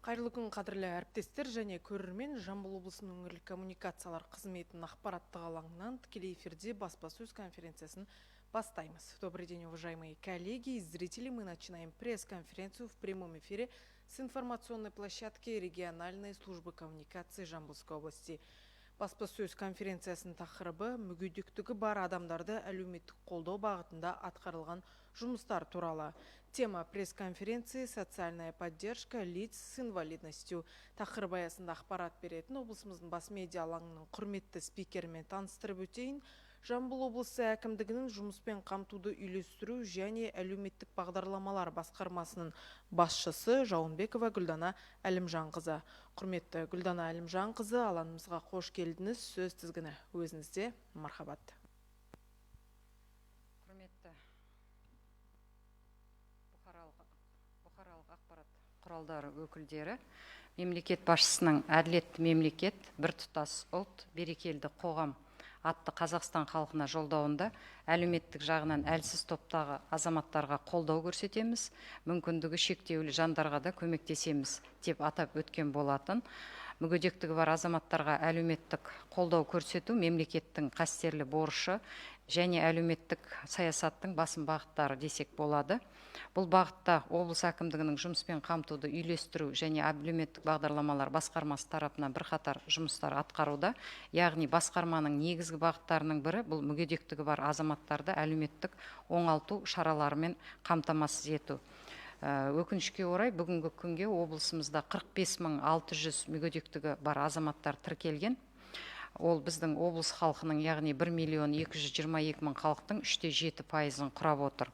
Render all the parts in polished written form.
Қайырлы күн, қадірлі әріптестер және көрермен. Жамбыл облысының өңірлік коммуникациялар қызметінің ақпараттық алаңынан тікелей эфирде баспасөз конференциясын бастаймыз. Добрый день, уважаемые коллеги и зрители. Мы начинаем пресс-конференцию в прямом эфире с информационной площадки региональной службы коммуникации Жамбылской области. Баспасөз конференциясының тақырыбы мүгедектігі бар адамдарды әлеуметтік қолдау бағытында атқарылған жұмыстар туралы. Тема пресс-конференции «Социальная поддержка лиц с инвалидностью». Тақырып аясында ақпарат беретін облысымыздың бас медиа алаңының құрметті спикерімен таныстырып өтейін. Жамбыл облысы әкімдігінің жұмыспен қамтуды үйлестіру және әлеуметтік бағдарламалар басқармасының басшысы Жауынбекова Гүлдана Әлімжанқызы. Құрметті Гүлдана Әлімжанқызы, алаңымызға қош келдіңіз. Сөз тізгіні өзіңізде. Мархабат. Құрметті бұқаралық ақпарат құралдары өкілдері, мемлекет басшысының әділетті мемлекет, біртұтас ұлт, берекелді қоғам атты Қазақстан халқына жолдауында әлеуметтік жағынан әлсіз топтағы азаматтарға қолдау көрсетеміз, мүмкіндігі шектеулі жандарға да көмектесеміз деп атап өткен болатын. Мүгедектігі бар азаматтарға әлеуметтік қолдау көрсету мемлекеттің қастерлі борышы және әлеуметтік саясаттың басым бағыттары десек болады. Бұл бағытта облыс әкімдігінің жұмыспен қамтуды үйлестіру және әлеуметтік бағдарламалар басқармасы тарапынан бірқатар жұмыстар атқаруда. Яғни басқарманың негізгі бағыттарының бірі бұл мүгедектігі бар азаматтарды әлеуметтік оңалту шараларымен қамтамасыз ету. Өкінішке орай бүгінгі күнге облысымызда 45.600 мүгедектігі бар азаматтар тіркелген. Ол біздің облыс халқының, яғни 1.222.000 халықтың 7% құрап отыр.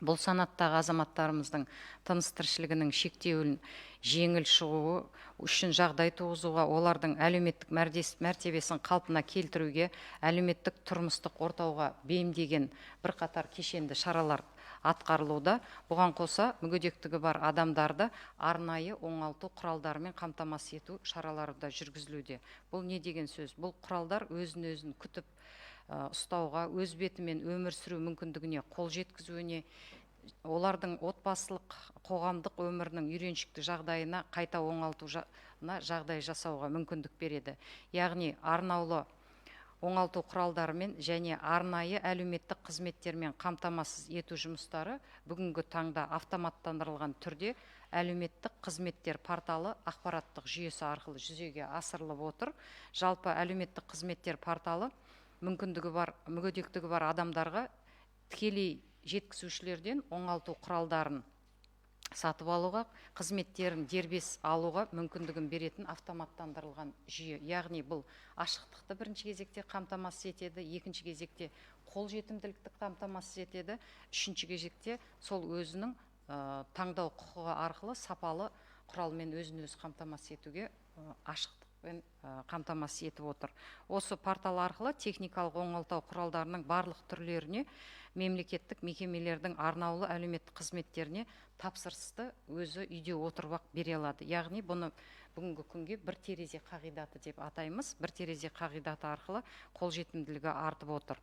Бұл санаттағы азаматтарымыздың тыныс тіршілігінің шектеуін жеңіл шығуы үшін жағдай туғызуға, олардың әлеуметтік мәртебесін қалпына келтіруге, әлеуметтік тұрмыстық ортауға бейімдеген бірқатар кешенді шаралар атқарылуда. Бұған қоса мүгедектігі бар адамдарды арнайы оңалту құралдарымен қамтамасыз ету шаралары да жүргізілуде. Бұл не деген сөз? Бұл құралдар өзін күтіп ұстауға, өз бетімен өмір сүру мүмкіндігіне қол жеткізуіне, олардың отбасылық қоғамдық өмірінің үйреншікті жағдайына қайта оңалтуына жағдай жасауға мүмкіндік береді. Яғни арнаулы оңалту құралдарымен және арнайы әлеуметтік қызметтермен қамтамасыз ету жұмыстары бүгінгі таңда автоматтандырылған түрде әлеуметтік қызметтер порталы ақпараттық жүйесі арқылы жүзеге асырылып отыр. Жалпы әлеуметтік қызметтер порталы мүгедектігі бар адамдарға тікелей жеткізушілерден оңалту құралдарын сатып алуға, қызметтерін дербес алуға мүмкіндігін беретін автоматтандырылған жүйе. Яғни бұл ашықтықты бірінші кезекте қамтамасыз етеді, екінші кезекте қолжетімділікті қамтамасыз етеді, үшінші кезекте сол өзінің таңдау құқығы арқылы сапалы құралмен өзін-өзі қамтамасыз етуге ашықтықпен қамтамасыз етіп отыр. Осы портал арқылы техникалық оңалту құралдарының барлық түрлеріне мемлекеттік мекемелердің арнаулы әлеуметтік қызметтеріне тапсырысты өзі үйде отырып бере алады. Яғни бұны бүгінгі күнге бір терезе қағидаты деп атаймыз. Бір терезе қағидаты арқылы қолжетімділігі артып отыр.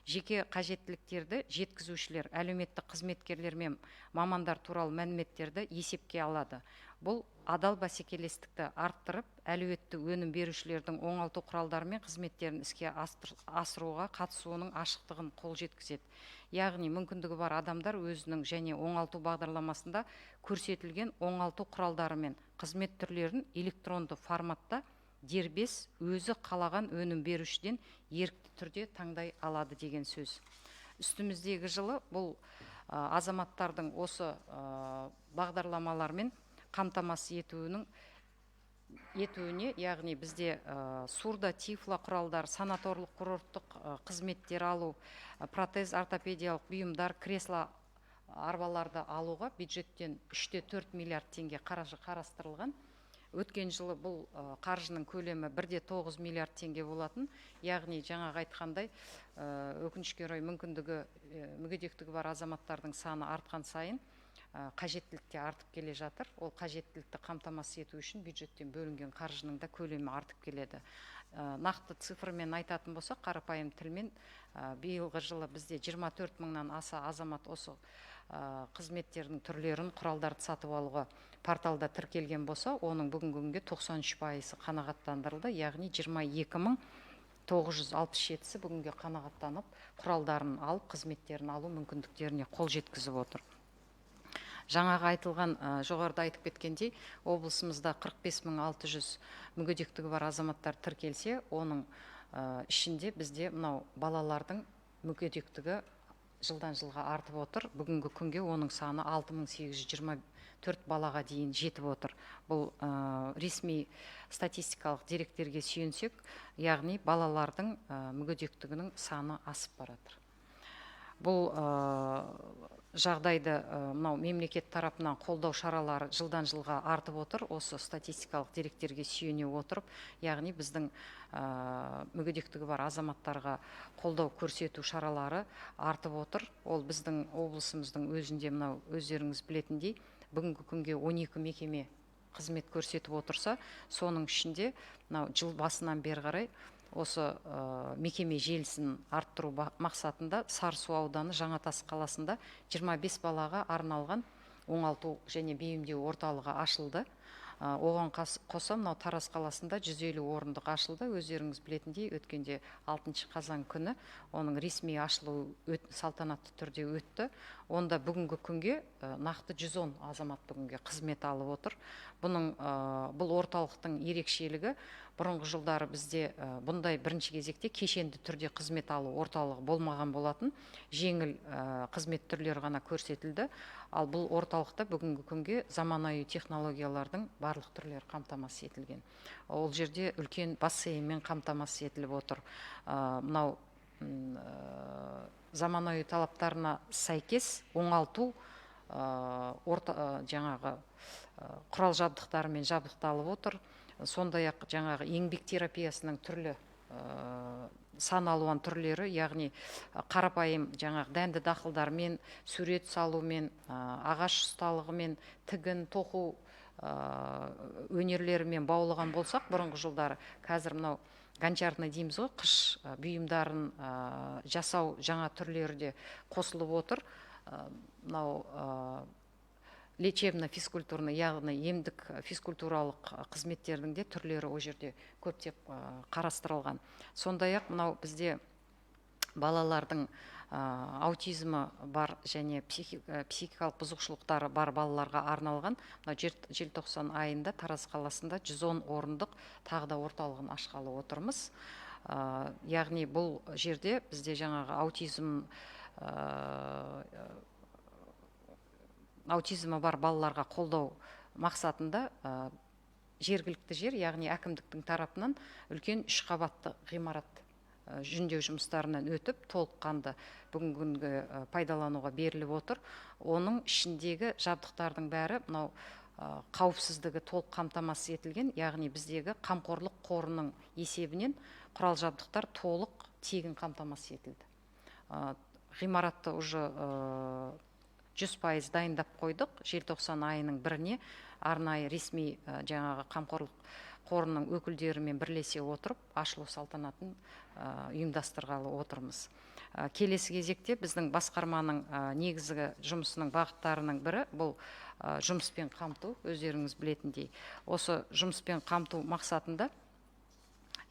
Жеке қажеттіліктерді жеткізушілер, әлеуметтік қызметкерлер мен мамандар туралы мәліметтерді есепке алады. Бұл адал бәсекелестікті арттырып, әлеуетті өнім берушілердің оңалту құралдары мен қызметтерін іске асыруға қатысуының ашықтығын қол жеткізеді. Яғни мүмкіндігі бар адамдар өзінің және оңалту бағдарламасында көрсетілген оңалту құралдары мен қызмет түрлерін электронды форматта дербес өзі қалаған өнім берушіден ерікті түрде таңдай алады деген сөз. Үстіміздегі жылы бұл азаматтардың осы бағдарламалармен қамтамасыз етуіне, яғни бізде сурдо, тифло құралдар, санаторлық курорттық қызметтер алу, протез, ортопедиялық бұйымдар, кресло арбаларды алуға бюджеттен 3,4 миллиард теңге қаржы қарастырылған. Өткен жылы бұл қаржының көлемі 1,9 миллиард теңге болатын. Яғни жаңағы айтқандай, өкінішке орай мүгедектігі бар азаматтардың саны артқан сайын қажеттілікте артып келе жатыр. Ол қажеттілікті қамтамасыз ету үшін бюджеттен бөлінген қаржының да көлемі артып келеді. Нақты цифрмен айтатын болсақ, қарапайым тілмен биылғы жылы бізде 24 мыңнан аса азамат осы қызметтердің түрлерін, құралдарды сатып алуға порталда тіркелген болса, оның бүгінгі күнге 93% қанағаттандырылды, яғни 22.967-сі бүгінге қанағаттанып, құралдарын алып, қызметтерін алу мүмкіндіктеріне қол жеткізіп отыр. Жаңағы айтылған, жоғарыда айтып кеткендей, облысымызда 45.600 мүгедектігі бар азаматтар тіркелсе, оның ішінде бізде мынау балалардың мүгедектігі жылдан жылға артып отыр. Бүгінгі күнге оның саны 6824 балаға дейін жетіп отыр. Бұл ресми статистикалық деректерге сүйенсек, яғни балалардың мүгедектігінің саны асып баратыр. Бұл жағдайды мынау мемлекет тарапынан қолдау шаралары жылдан жылға артып отыр. Осы статистикалық деректерге сүйене отырып, яғни біздің мүгедектігі бар азаматтарға қолдау көрсету шаралары артып отыр. Ол біздің облысымыздың өзінде мынау өздеріңіз білетіндей, бүгінгі күнге 12 мекеме қызмет көрсетіп отырса, соның ішінде мынау жыл басынан бері қарай осы мекеме желісін арттыру мақсатында Сарысу ауданы Жаңатас қаласында 25 балаға арналған оңалту және бейімдеу орталығы ашылды. Оған қоса мынау Тараз қаласында 150 орындық ашылды. Өздеріңіз білетіндей, өткенде 6 қазан күні оның ресми ашылу салтанатты түрде өтті. Онда бүгінгі күнге нақты 110 азамат бүгінге қызмет алып отыр. Бұл орталықтың ерекшелігі, бұрынғы жылдары бізде бұндай бірінші кезекте кешенді түрде қызмет алу орталығы болмаған болатын, жеңіл қызмет түрлері ғана көрсетілді. Ал бұл орталықта бүгінгі күнге заманауи технологиялардың барлық түрлері қамтамасыз етілген. Ол жерде үлкен бассейнмен қамтамасыз етіліп отыр. Мынау заманауи талаптарына сәйкес оңалту жаңағы құрал жабдықтарымен жабдықталып отыр. Сондай-ақ жаңағы еңбек терапиясының түрлі сан алуан түрлері, яғни қарапайым жаңағы дәнді дақылдармен, сурет салумен, ағаш ұсталығымен, тігін, тоқу өнерлерімен баулыған болсақ, бұрынғы жылдары қазір мынау гончарный дейміз ғой, қыш бұйымдарын жасау жаңа түрлері де қосылып отыр. Мынау лечебно-физкультурный, яғни емдік физкультуралық қызметтердің де түрлері о жерде көптеп қарастырылған. Сондай-ақ мынау бізде балалардың аутизмі бар және психикалық бұзушылықтары бар балаларға арналған желтоқсан айында Тараз қаласында 110 орындық тағы да орталығын ашқалы отырмыз. Яғни бұл жерде бізде жаңағы аутизмі бар балаларға қолдау мақсатында жергілікті жер, яғни әкімдіктің тарапынан үлкен 3 қабатты ғимарат жөндеу жұмыстарынан өтіп, толыққанды бүгінгі күнге пайдалануға беріліп отыр. Оның ішіндегі жабдықтардың бәрі мынау қауіпсіздігі толық қамтамасыз етілген, яғни біздегі қамқорлық қорының есебінен құрал жабдықтар толық тегін қамтамасыз етілді. Ғимаратты уже 100% дайындап қойдық. Желтоқсан айының 1-іне арнайы ресми жаңағы қамқорлық қорының өкілдерімен бірлесе отырып, ашылу салтанатын ұйымдастырғалы отырмыз. Келесі кезекте біздің басқарманың негізгі жұмысының бағыттарының бірі бұл жұмыспен қамту, өздеріңіз білетіндей. Осы жұмыспен қамту мақсатында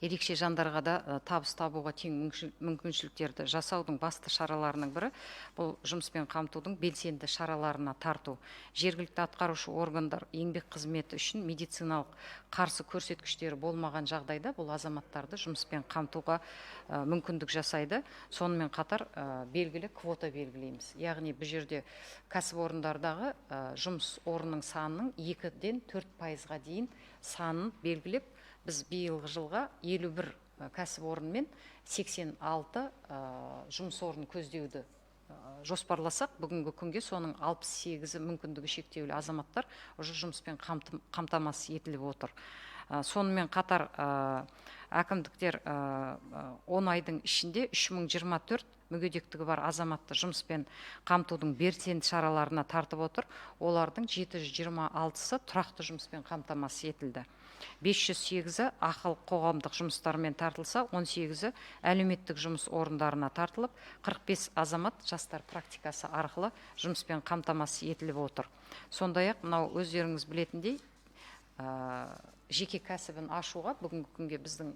ерекше жандарға да табыс табуға тең мүмкіншіліктерді жасаудың басты шараларының бірі бұл жұмыспен қамтудың белсенді шараларына тарту. Жергілікті атқарушы органдар еңбек қызметі үшін медициналық қарсы көрсеткіштері болмаған жағдайда бұл азаматтарды жұмыспен қамтуға мүмкіндік жасайды. Сонымен қатар белгілі квота белгілейміз. Яғни бұл жерде кәсіпорындардағы жұмыс орнының санының 2-ден 4%-ға дейін санын белгілеп, біз биылғы жылға 51 кәсіпорынмен 86 жұмыс орнын көздеуді жоспарласақ, бүгінгі күнге соның 68-і мүмкіндігі шектеулі азаматтар уже жұмыспен қамтамасыз етіліп отыр. Сонымен қатар әкімдіктер 10 айдың ішінде 3024 мүгедектігі бар азаматты жұмыспен қамтудың белсенді шараларына тартып отыр. Олардың 726-сы тұрақты жұмыспен қамтамасыз етілді. 508-і ақыл қоғамдық жұмыстармен тартылса, 18-і әлеуметтік жұмыс орындарына тартылып, 45 азамат жастар практикасы арқылы жұмыспен қамтамасыз етіліп отыр. Сондай-ақ, мынау өздеріңіз білетіндей, жеке кәсібін ашуға бүгінгі күнге біздің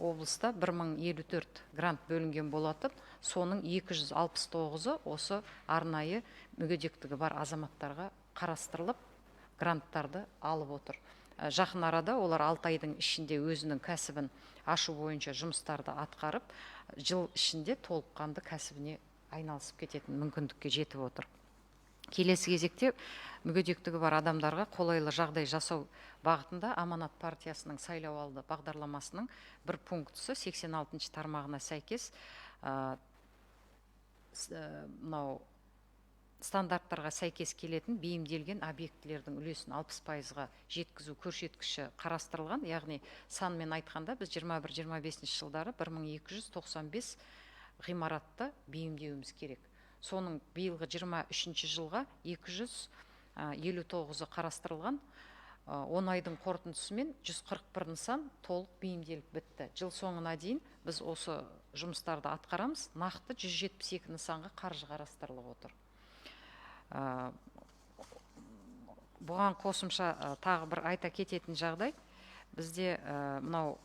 облыста 1054 грант бөлінген болатын. Соның 269-ы осы арнайы мүгедектігі бар азаматтарға қарастырылып, гранттарды алып отыр. Жақын арада олар 6 айдың ішінде өзінің кәсібін ашу бойынша жұмыстарды атқарып, жыл ішінде толыққанды кәсібіне айналысып кететін мүмкіндікке жетіп отыр. Келесі кезекте мүгедектігі бар адамдарға қолайлы жағдай жасау бағытында Аманат партиясының сайлауалды бағдарламасының бір пунктісі 86-шы тармағына сәйкес мынау стандарттарға сәйкес келетін бейімделген объектілердің үлесін 60%-ға жеткізу көрсеткіші қарастырылған. Яғни санмен айтқанда біз 21-25 жылдары 1295 ғимаратты бейімдеуіміз керек. Соның биылғы 23 жылға 259-ы қарастырылған. 10 айдың қорытындысымен 141 нысан толық бейімделіп бітті. Жыл соңына дейін біз осы жұмыстарды атқарамыз. Нақты 172 нысанға қаржы қарастырылып отыр. Бұған қосымша тағы бір айта кететін жағдай, бізде мынау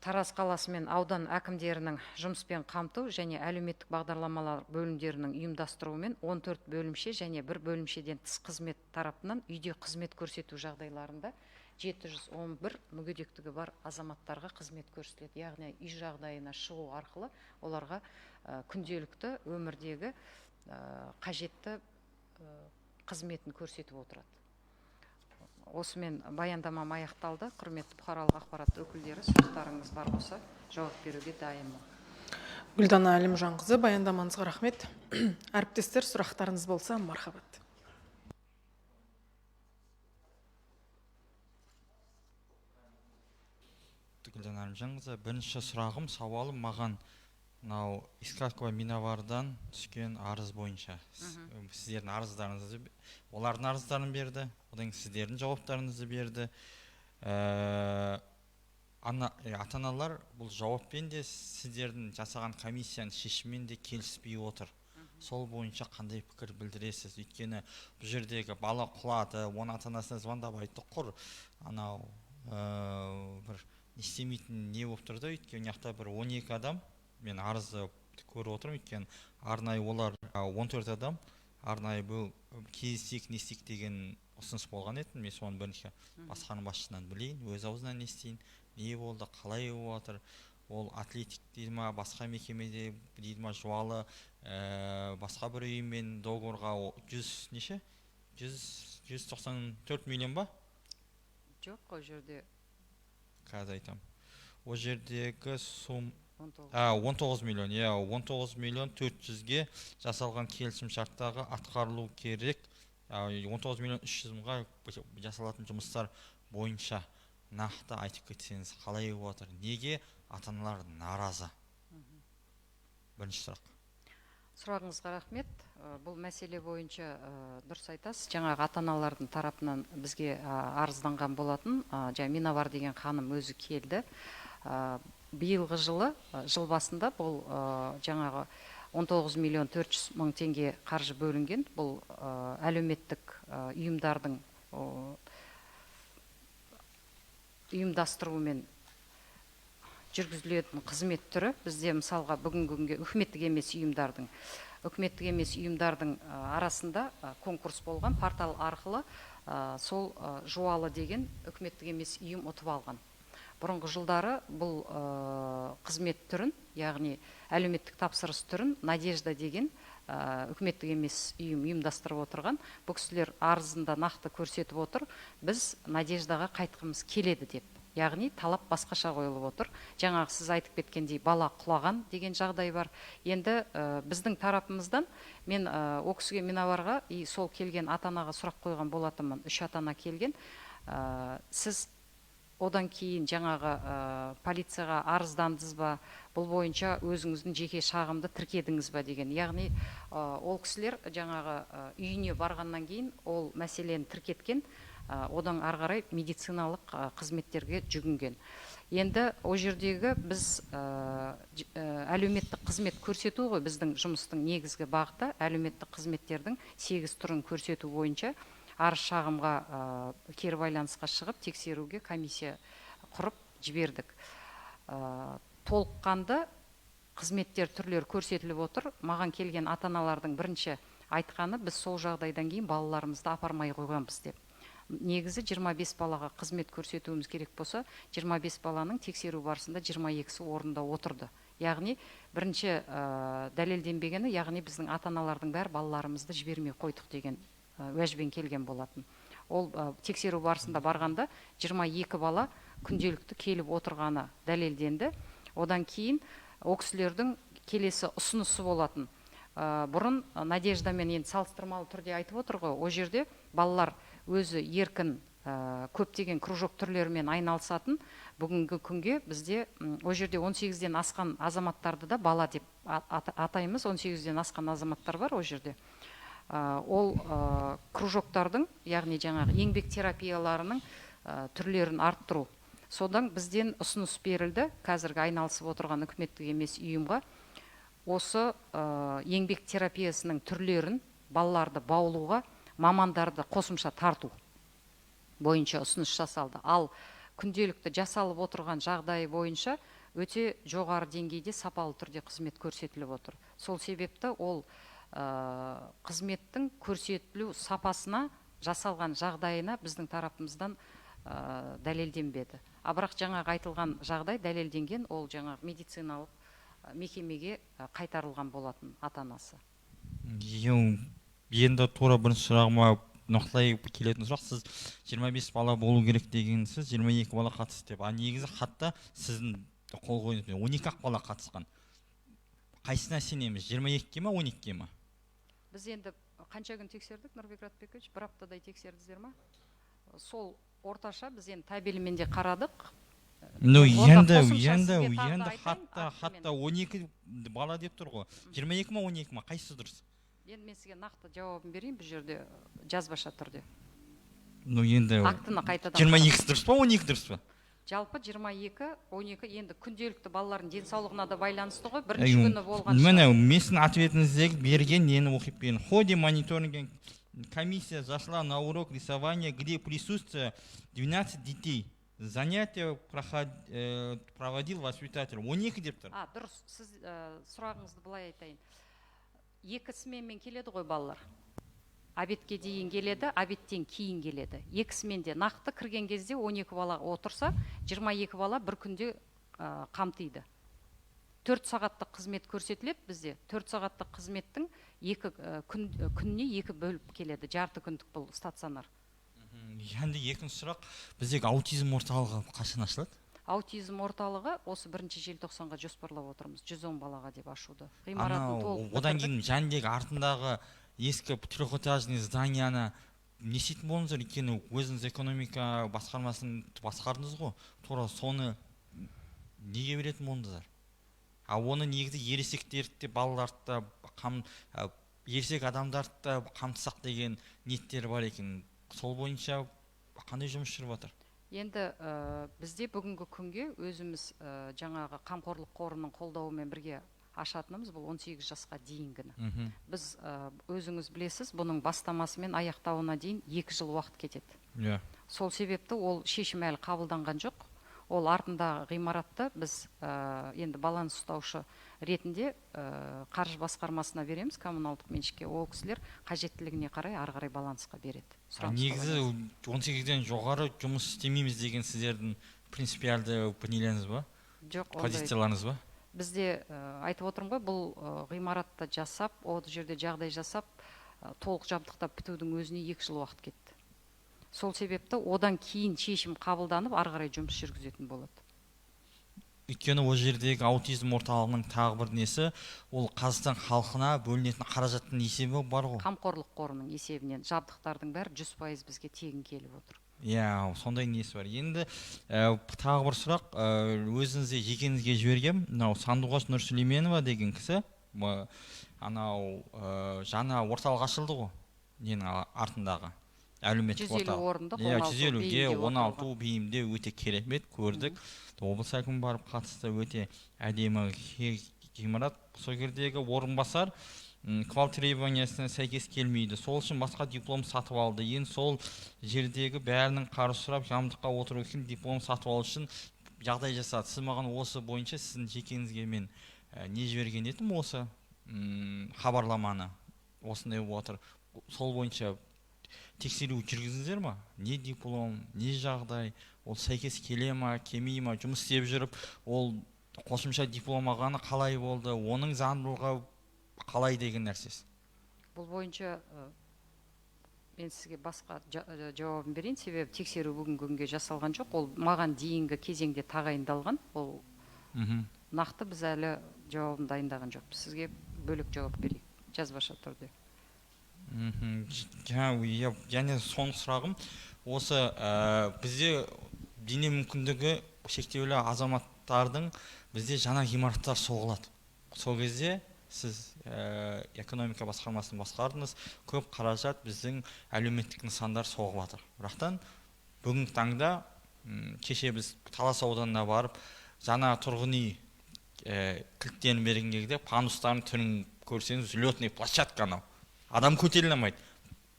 Тараз қаласы мен аудан әкімдерінің жұмыспен қамту және әлеуметтік бағдарламалар бөлімдерінің ұйымдастыруымен 14 бөлімше және бір бөлімшеден тыс қызмет тарапынан үйде қызмет көрсету жағдайларында 711 мүгедектігі бар азаматтарға қызмет көрсетіледі. Яғни үй жағдайына шығу арқылы оларға күнделікті өмірдегі қажетті қызметін көрсетіп отырады. Осымен баяндамам аяқталды. Құрметті бұқаралық ақпарат өкілдері, сұрақтарыңыз бар болса, жауап беруге дайынмын. Гүлдана Әлімжанқызы, баяндамаңызға рахмет. Әріптестер, сұрақтарыңыз болса, мархабат. Гүлдана Әлімжанқызы, бірінші сұрағым, сауалым маған мынау Искакова Миновардан түскен арыз бойынша. Сіздердің арыздарыңызды, олардың арыздарын берді, одан сіздердің жауаптарыңызды берді. Ата-аналар бұл жауаппен де сіздердің жасаған комиссияның шешімімен де келіспей отыр. Сол бойынша қандай пікір білдіресіз? Өйткені бұл жердегі бала құлады, оны ата-анасына звондап айтты, құр анау бір не істемейтін не болып тұрды. Өйткені яқта бір 12 адам мен арызды көріп отырмын, өйткені арнайы олар 14 адам арнайы бұл кездесек не істейік деген ұсыныс болған еді. Мен соны бірінші басқаның басшысынан білейін, өз аузынан естейін, не болды, қалай болып жатыр. Ол атлетик дейді ма, басқа мекемеде дейді ма, жуалы басқа бір ұйыммен договорға 194 миллион ба? Жоқ, ол жерде қазір айтам. Ол жердегі сум 19 миллион, 19 миллион 400-ге жасалған келісім шарттағы атқарылу керек. 19 миллион 300-ға жасалатын жұмыстар бойынша нақты айтып кетсеңіз қалай болып отыр? Неге ата-аналар наразы? Бірінші сұрақ. Сұрағыңызға рахмет. Бұл мәселе бойынша дұрыс айтасыз. Жаңағы ата-аналардың тарапынан бізге арызданған болатын. Миновар деген ханым өзі келді. Биылғы жылы, жыл басында бұл жаңағы 19 миллион 400 мың теңге қаржы бөлінген. Бұл әлеуметтік ұйымдардың ұйымдастыруымен жүргізілетін қызмет түрі. Бізде мысалға бүгінгі күнге үкіметтік емес ұйымдардың арасында конкурс болған, портал арқылы сол жуалы деген үкіметтік емес ұйым ұтып алған. Бұрынғы жылдары бұл қызмет түрін, яғни әлеуметтік тапсырыс түрін Надежда деген үкіметтік емес ұйымдастырып отырған. Бұл кісілер арызында нақты көрсетіп отыр, біз Надеждаға қайтқымыз келеді деп. Яғни талап басқаша қойылып отыр. Жаңағы сіз айтып кеткендей бала құлаған деген жағдай бар. Енді біздің тарапымыздан мен о кісіге Миноварға сол келген ата-анаға сұрақ қойған болатынмын. 3 ата-ана келген. Сіз одан кейін жаңағы полицияға арыздандыңыз ба, бұл бойынша өзіңіздің жеке шағымды тіркедіңіз ба деген. Яғни ол кісілер жаңағы үйіне барғаннан кейін ол мәселені тіркеткен, одан ары қарай медициналық қызметтерге жүгінген. Енді о жердегі біз әлеуметтік қызмет көрсету ғой, біздің жұмыстың негізгі бағыты әлеуметтік қызметтердің 8 түрін көрсету бойынша арыз шағымға кері байланысқа шығып тексеруге комиссия құрып жібердік. Толыққанды қызметтер түрлері көрсетіліп отыр. Маған келген ата-аналардың бірінші айтқаны, біз сол жағдайдан кейін балаларымызды апармай қойғанбыз деп. Негізі 25 балаға қызмет көрсетуіміз керек болса, 25 баланың тексеру барысында 22-сі орында отырды. Яғни бірінші дәлелденбегені, яғни біздің ата-аналардың бәрі балаларымызды жібермей қойдық деген уәжбен келген болатын. Ол тексеру барысында барғанда 22 бала күнделікті келіп отырғаны дәлелденді. Одан кейін ол кісілердің келесі ұсынысы болатын. Бұрын Надеждамен енді салыстырмалы түрде айтып отыр ғой, о жерде балалар өзі еркін көптеген кружок түрлерімен айналысатын. Бүгінгі күнге бізде о жерде 18-ден асқан азаматтарды да бала деп атаймыз. 18-ден асқан азаматтар бар о жерде. Ол кружоктардың, яғни жаңағы еңбек терапияларының түрлерін арттыру. Содан бізден ұсыныс берілді, қазіргі айналысып отырған үкіметтік емес ұйымға осы еңбек терапиясының түрлерін балаларды баулуға мамандарды қосымша тарту бойынша ұсыныс жасалды. Ал күнделікті жасалып отырған жағдайы бойынша өте жоғары деңгейде сапалы түрде қызмет көрсетіліп отыр. Сол себепті ол қызметтің көрсетілу сапасына жасалған жағдайына біздің тарапымыздан дәлелденбеді. Бірақ жаңағы айтылған жағдай дәлелденген, ол жаңағы медициналық мекемеге қайтарылған болатын ата-анасы. Енді тура бірінші сұрағыма нақтылай келетін сұрақ, сіз 25 бала болу керек дегенсіз, 22 бала қатысты деп. Негізі хатта сіздің қол қойыңыз 12 бала қатысқан. Қайсына сенеміз, 22-ке ма, 12-ке ма? Біз енді қанша күн тексердік, Нұрбек Ратбекович? Бір аптадай тексердіңіздер ма? Сол орташа біз енді табелімен де қарадық. Енді хатта 12 бала деп тұр ғой. 22 ма, 12 ма? Қайсысы дұрыс? Енді мен сізге нақты жауабын берейін, бұл жерде жазбаша түрде. Енді Актыны қайтадан 22 дұрыс па, 12 дұрыс па? Жалпы 22, 12 енді күнделікті балалардың денсаулығына да байланысты ғой. Бірінші күні болған шығар. Менің ответіңіздегі берген нені оқып берін. В ходе мониторинга комиссия зашла на урок рисования, где присутствие 12 детей. Занятия проводил воспитатель. 12 деп тұр. Дұрыс. Сіз сұрағыңызды былай айтайын. Екі сменмен келеді ғой балалар. Обедке дейін келеді, обедтен кейін келеді. Екі сменде нақты кірген кезде 12 бала отырса, 22 бала бір күнде қамтиды. 4 сағаттық қызмет көрсетіледі бізде. 4 сағаттық қызметтің күніне 2 бөліп келеді. Жарты күндік бұл стационар. Енді екінші сұрақ, біздегі аутизм орталығы қашан ашылады? Аутизм орталығы осы 1 желтоқсанға жоспарлап отырмыз. 110 балаға деп ашуды. Одан кейін жәндегі артындағы ескі трехэтажный зданияны не істейтін болыңыздар, өйткені өзіңіз экономика басқармасын басқардыңыз ғой, тура соны неге беретін болыңыздар? Оны негізі ересектерді, балаларды, ересек адамдарды қамтысақ деген ниеттері бар екен. Сол бойынша қандай жұмыс жүріп жатыр? Енді бізде бүгінгі күнге өзіміз жаңағы қамқорлық қорының қолдауымен бірге ашатынымыз бұл 18 жасқа дейінгіні. Біз өзіңіз білесіз, бұның бастамасымен аяқтауына дейін 2 жыл уақыт кетеді. Сол себепті ол шешім әлі қабылданған жоқ. Ол артындағы ғимаратты біз енді баланс ұстаушы ретінде қаржы басқармасына береміз, коммуналдық меншікке. Ол кісілер қажеттілігіне қарай ары қарай балансқа береді. Негізі 18-ден жоғары жұмыс істемейміз деген сіздердің принципиалды нелеріңіз ба? Жоқ, позицияларыңыз ба? Бізде айтып отырмын ғой, бұл ғимаратты жасап, ол жерде жағдай жасап, толық жабдықтап бітудің өзіне 2 жыл уақыт кетті. Сол себепті одан кейін шешім қабылданып, ары қарай жұмыс жүргізетін болады. Өйткені ол жердегі аутизм орталығының тағы бір несі, ол Қазақстан халқына бөлінетін қаражаттың есебі бар ғой. Қамқорлық қорының есебінен жабдықтардың бәрі 100% бізге тегін келіп отыр. иә, сондай несі бар. Енді тағы бір сұрақ, өзіңізге жекеңізге жібергем, мынау Сандуғаш Нұрсүлейменова деген кісі, анау жаңа орталық ашылды ғой, ненің артындағы әлеуметтік 150 орталық. орындық, Иә, 16 150-ге бейімдеу 16 бейімде өте керемет көрдік. Облыс әкімі барып қатысты, өте әдемі ғимарат. Сол жердегі орынбасар квал требованиясына сәйкес келмейді. Сол үшін басқа диплом сатып алды. Енді сол жердегі бәрінің қарыз сұрап, жамдыққа отыру үшін диплом сатып алу үшін жағдай жасады. Сіз маған осы бойынша сіздің жекеңізге мен не жіберген едім, осы хабарламаны. Осындай отыр. Сол бойынша тексеру жүргіздіңіздер ма? Не диплом, не жағдай, ол сәйкес келе ма, келмей ма, жұмыс істеп жүріп, ол қосымша диплом алғаны қалай болды, оның заңдылығы қалай деген нәрсесі? Бұл бойынша мен сізге басқа жауабын берейін, себебі тексеру бүгінгі күнге жасалған жоқ. Ол маған дейінгі кезеңде тағайындалған. Ол нақты біз әлі жауабын дайындаған жоқпыз. Сізге бөлек жауап берейік, жазбаша түрде. Және соңғы сұрағым, осы бізде дене мүмкіндігі шектеулі азаматтардың бізде жаңа ғимараттар соғылады. Сол кезде сіз экономика басқармасын басқардыңыз, көп қаражат біздің әлеуметтік нысандар соғып жатыр. Бірақтан бүгінгі таңда кеше біз Талас ауданына барып, жаңа тұрғын үй кілттерін берген кезде пандустардың түрін көрсеңіз, летный площадка анау. Адам көтеріле алмайды.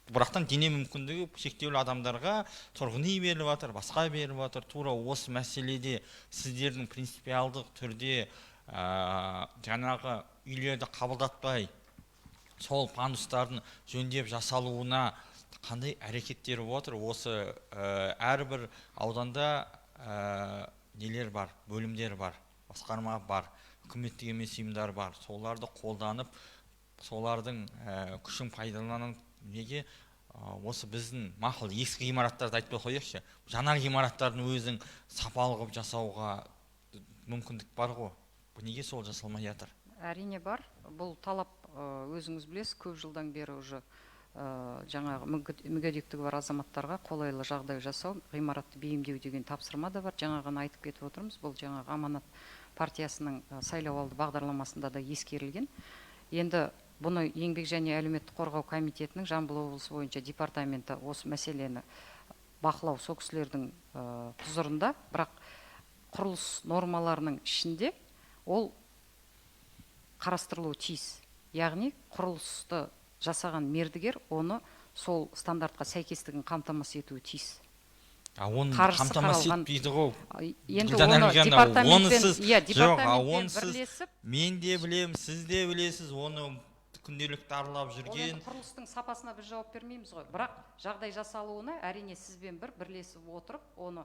Бірақтан дене мүмкіндігі шектеулі адамдарға тұрғын үй беріліп жатыр, басқа беріліп жатыр. Тура осы мәселеде сіздердің принципиалдық түрде жаңағы үйлерді қабылдатпай, сол пандустардың жөндеп жасалуына қандай әрекеттері отыр? Осы әрбір ауданда нелер бар, бөлімдер бар, басқарма бар, үкіметтік емес ұйымдар бар. Соларды қолданып, солардың күшін пайдаланып, неге осы біздің мақұл ескі ғимараттарды айтпай қояйықшы, жаңа ғимараттардың өзін сапалы қылып жасауға мүмкіндік бар ғой. Неге сол жасалмай жатыр? Әрине бар. Бұл талап өзіңіз білесіз, көп жылдан бері уже жаңағы мүгедектігі бар азаматтарға қолайлы жағдай жасау, ғимаратты бейімдеу деген тапсырма да бар. Жаңағыны айтып кетіп отырмыз. Бұл жаңағы Аманат партиясының сайлауалды бағдарламасында да ескерілген. Енді бұны еңбек және әлеуметтік қорғау комитетінің Жамбыл облысы бойынша департаменті осы мәселені бақылау, сол кісілердің құзырында, бірақ құрылыс нормаларының ішінде ол қарастырылуы тиіс. Яғни құрылысты жасаған мердігер оны сол стандартқа сәйкестігін қамтамасыз етуі тиіс. Оны қамтамасыз етпейді ғой. Енді оны департаментпен бірлесіп, мен де білем, сіз де білесіз, оны күнделікті аралап жүрген. Құрылыстың сапасына біз жауап бермейміз ғой. Бірақ жағдай жасалуына әрине сізбен бірлесіп отырып, оны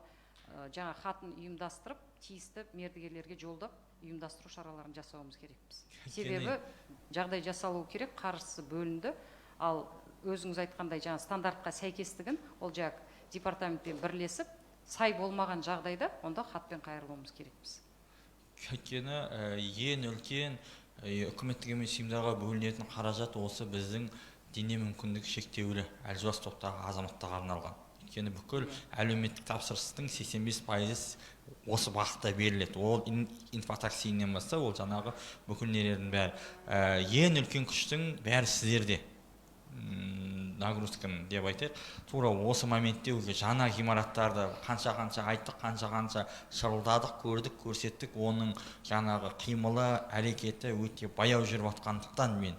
жаңа хатын ұйымдастырып, тиісті мердігерлерге жолдап, ұйымдастыру шараларын жасауымыз керекпіз. Себебі жағдай жасалуы керек, қаржысы бөлінді, ал өзіңіз айтқандай жаңа стандартқа сәйкестігін ол жаңа департаментпен бірлесіп, сай болмаған жағдайда онда хатпен қайырылуымыз керекпіз. Өйткені ең үлкен үкіметтік емес ұйымдарға бөлінетін қаражат осы біздің дене мүмкіндігі шектеулі әлжуаз топтағы азаматтарға арналған. Өйткені бүкіл әлеуметтік тапсырыстың 85% осы бағытта беріледі. Ол инфотаксиннен бастап, ол жаңағы бүкіл нелердің бәрі. Ең үлкен күштің бәрі сіздерде. Нагрузканы деп айтайық. Тура осы моментте жаңа ғимараттарды қанша айттық, қанша шырылдадық, көрдік, көрсеттік. Оның жаңағы қимылы, әрекеті өте баяу жүріп жатқандықтан мен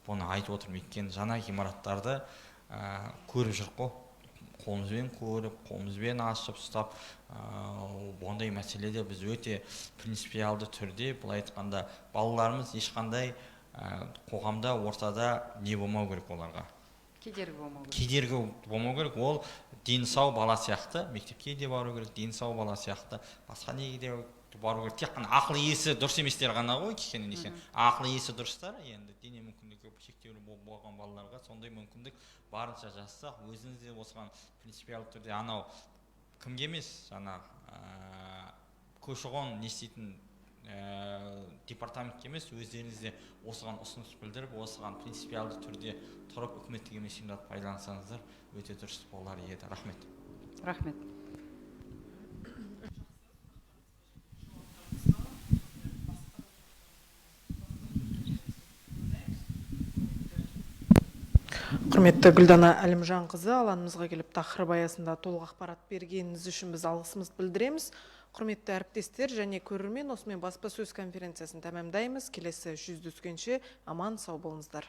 бұны айтып отырмын. Өйткені жаңа ғимараттарды көріп жүр ғой. Қолымызбен көріп, қолымызбен ашып ұстап, ондай мәселеде біз өте принципиалды түрде, былай айтқанда, балаларымыз ешқандай қоғамда, ортада не болмау керек оларға. Кедергі болмау керек. Кедергі болмау керек. Ол дені сау бала сияқты, мектепке де бару керек, дені сау бала сияқты, басқа неге де бару керек. Тек қана ақыл есі дұрыс еместер ғана ғой, ақыл есі дұрыстар, енді дене мүмкіндігі шектеулі болған балаларға сондай мүмкіндік барынша жасақ, өзіңіз де осыған принципиалды түрде анау кімге емес, көші-қон не істейтін департаментке емес, өздеріңізде осыған ұсыныс білдіріп, осыған принципиалды түрде тұрып, үкіметтік емес ұйымдарды пайдалансаңыздар өте дұрыс болар еді. Рахмет. Рахмет. Құрметті Гүлдана Әлімжанқызы, алаңымызға келіп тақырып аясында толық ақпарат бергеніңіз үшін біз алғысымызды білдіреміз. Құрметті әріптестер және көрермен, осымен баспасөз конференциясын тәмамдаймыз. Келесі жүздескенше аман сау болыңыздар.